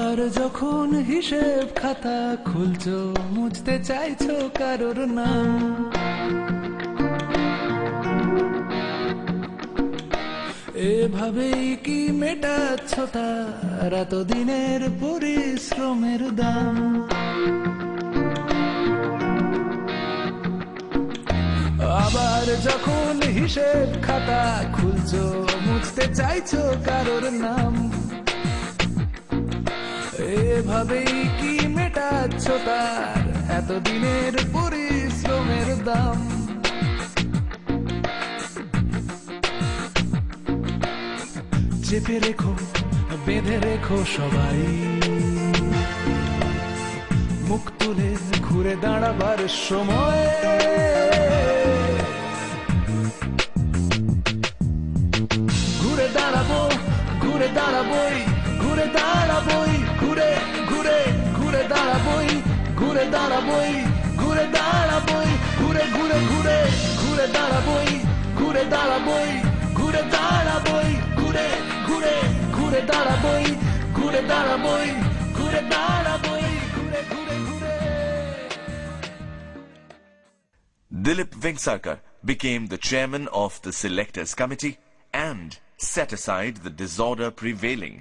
আবার যখন হিসেব খাতা খুলছো মুছতে চাইছো কারোর নাম, এভাবেই কি মেটাচ্ছ তার এতদিনের পরিশ্রমের দাম? আবার যখন হিসেব খাতা খুলছো মুছতে চাইছো কারোর নাম, এভাবেই কি মেটাচ্ছ তার এতদিনের পরিশ্রমের দাম? চেপে রেখো বেঁধে রেখো সবাই, মুখ তুলে ঘুরে দাঁড়াবার সময় ঘুরে দাঁড়াবোই, ঘুরে দাঁড়াবোই, ঘুরে ঘুরে ঘুরে দাঁড়াবোই, ঘুরে দাঁড়াবোই, ঘুরে দাঁড়াবোই, ঘুরে ঘুরে ঘুরে ঘুরে দাঁড়াবোই, ঘুরে দাঁড়াবোই, ঘুরে দাঁড়াবোই, ঘুরে ঘুরে ঘুরে দাঁড়াবোই, ঘুরে দাঁড়াবোই, ঘুরে দাঁড়াবোই, ঘুরে ঘুরে ঘুরে। Dilip Vengsarkar became the chairman of the selectors committee and set aside the disorder prevailing.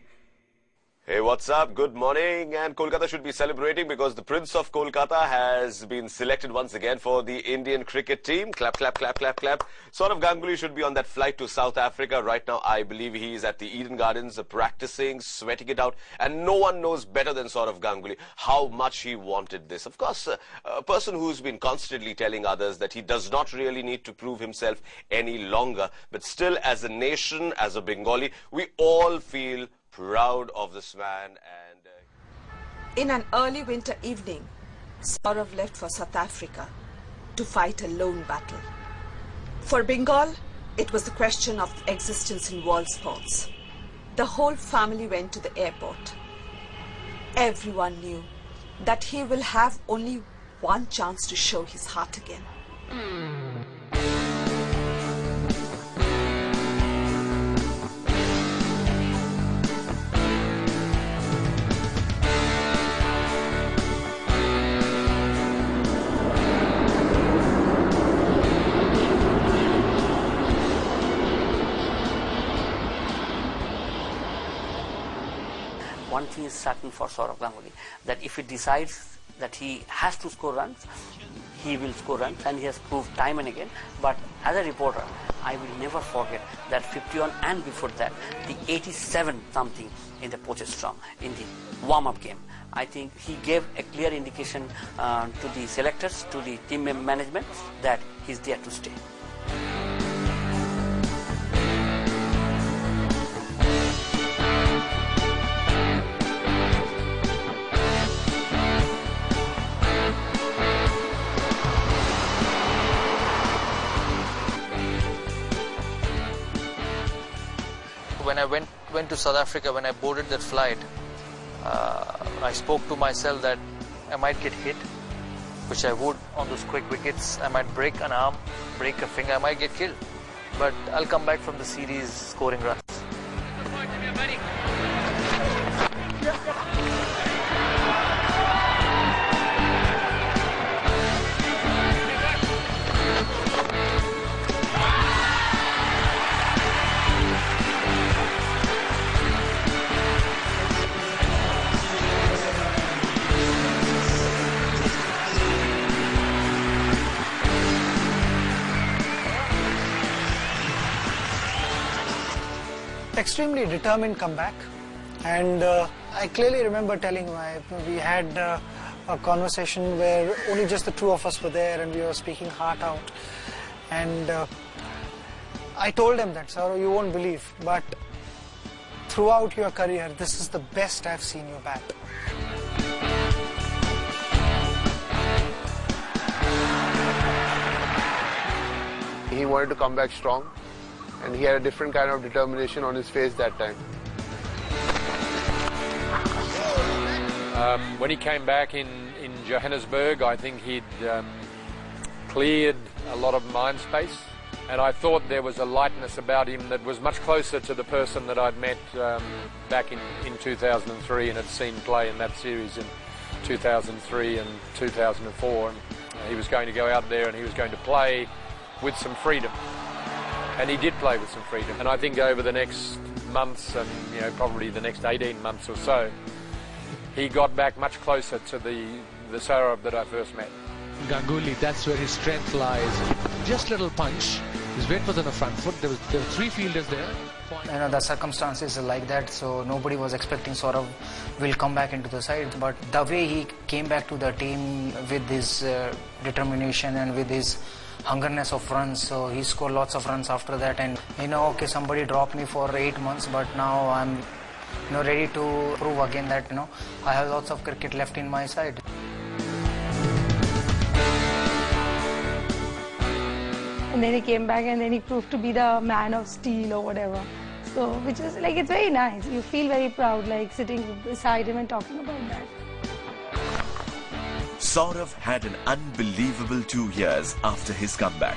Hey, what's up? Good morning. And Kolkata should be celebrating because the Prince of Calcutta has been selected once again for the Indian cricket team. Clap, clap, clap, clap, clap. Sourav Ganguly should be on that flight to South Africa. Right now, I believe he is at the Eden Gardens practicing, sweating it out. And no one knows better than Sourav Ganguly how much he wanted this. Of course, a person who's been constantly telling others that he does not really need to prove himself any longer. But still, as a nation, as a Bengali, we all feel proud of this man. And in an early winter evening, Sourav left for South Africa to fight a lone battle. For Bengal, it was the question of existence in world sports. The whole family went to the airport. Everyone knew that he will have only one chance to show his heart again. One thing is certain for Sourav Ganguly, that if he decides that he has to score runs, he will score runs, and he has proved time and again. But as a reporter, I will never forget that 51 and before that, the 87 something in the Potchefstroom in the warm-up game. I think he gave a clear indication to the selectors, to the team management, that he's there to stay. When I went to South Africa, when I boarded that flight, I spoke to myself that I might get hit, which I would on those quick wickets. I might break an arm, break a finger, I might get killed. But I'll come back from the series scoring runs. Extremely determined comeback, and I clearly remember telling him, we had a conversation where only just the two of us were there and we were speaking heart out, and I told him that, Sourav, you won't believe, but throughout your career this is the best I've seen you bat. He wanted to come back strong, and he had a different kind of determination on his face that time. When he came back in Johannesburg, I think he'd cleared a lot of mind space. And I thought there was a lightness about him that was much closer to the person that I'd met back in 2003 and had seen play in that series in 2003 and 2004. And he was going to go out there and he was going to play with some freedom. And he did play with some freedom. And I think over the next months and probably the next 18 months or so, he got back much closer to the Sourav that I first met. Ganguly, that's where his strength lies. Just little punch. His weight was on the front foot. There were three fielders there. The circumstances are like that, so nobody was expecting Sourav will come back into the side. But the way he came back to the team with his determination and with his hungerness of runs, so he scored lots of runs after that. And okay, somebody dropped me for 8 months, but now I'm ready to prove again that I have lots of cricket left in my side. And then he came back and then he proved to be the man of steel or whatever. So, which is like, it's very nice. You feel very proud, like sitting beside him and talking about that. Sourav had an unbelievable 2 years after his comeback.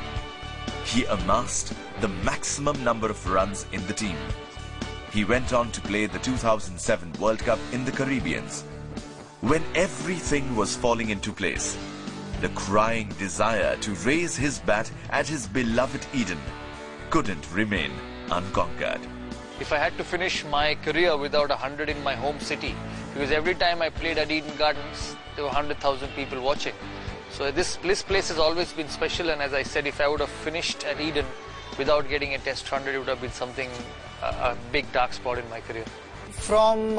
He amassed the maximum number of runs in the team. He went on to play the 2007 World Cup in the Caribbeans. When everything was falling into place, the crying desire to raise his bat at his beloved Eden couldn't remain unconquered. If I had to finish my career without 100 in my home city, because every time I played at Eden Gardens, there were 100,000 people watching. So this place has always been special, and as I said, if I would have finished at Eden without getting a test 100, it would have been something, a big dark spot in my career. From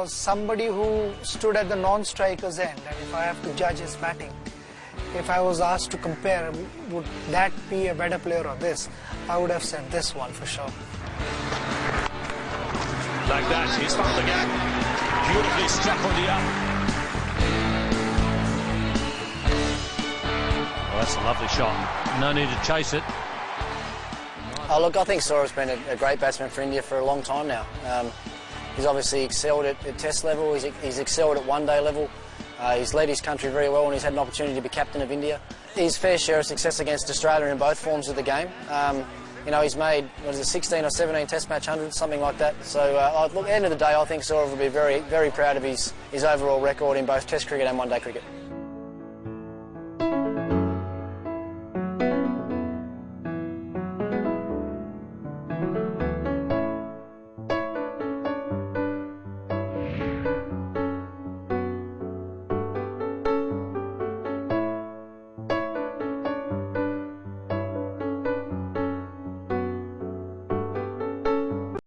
somebody who stood at the non-striker's end, and if I have to judge his batting, if I was asked to compare, would that be a better player or this, I would have said this one for sure. Like that, he's found the gap. Beautifully struck on the up. Well, that's a lovely shot. No need to chase it. Oh, look, I think Saurav's been a great batsman for India for a long time now. He's obviously excelled at test level, he's excelled at one-day level. He's led his country very well and he's had an opportunity to be captain of India. His fair share of success against Australia in both forms of the game. He's made, 16 or 17 test match hundreds, something like that. So, look, at the end of the day, I think Sourav will be very, very proud of his overall record in both test cricket and one-day cricket.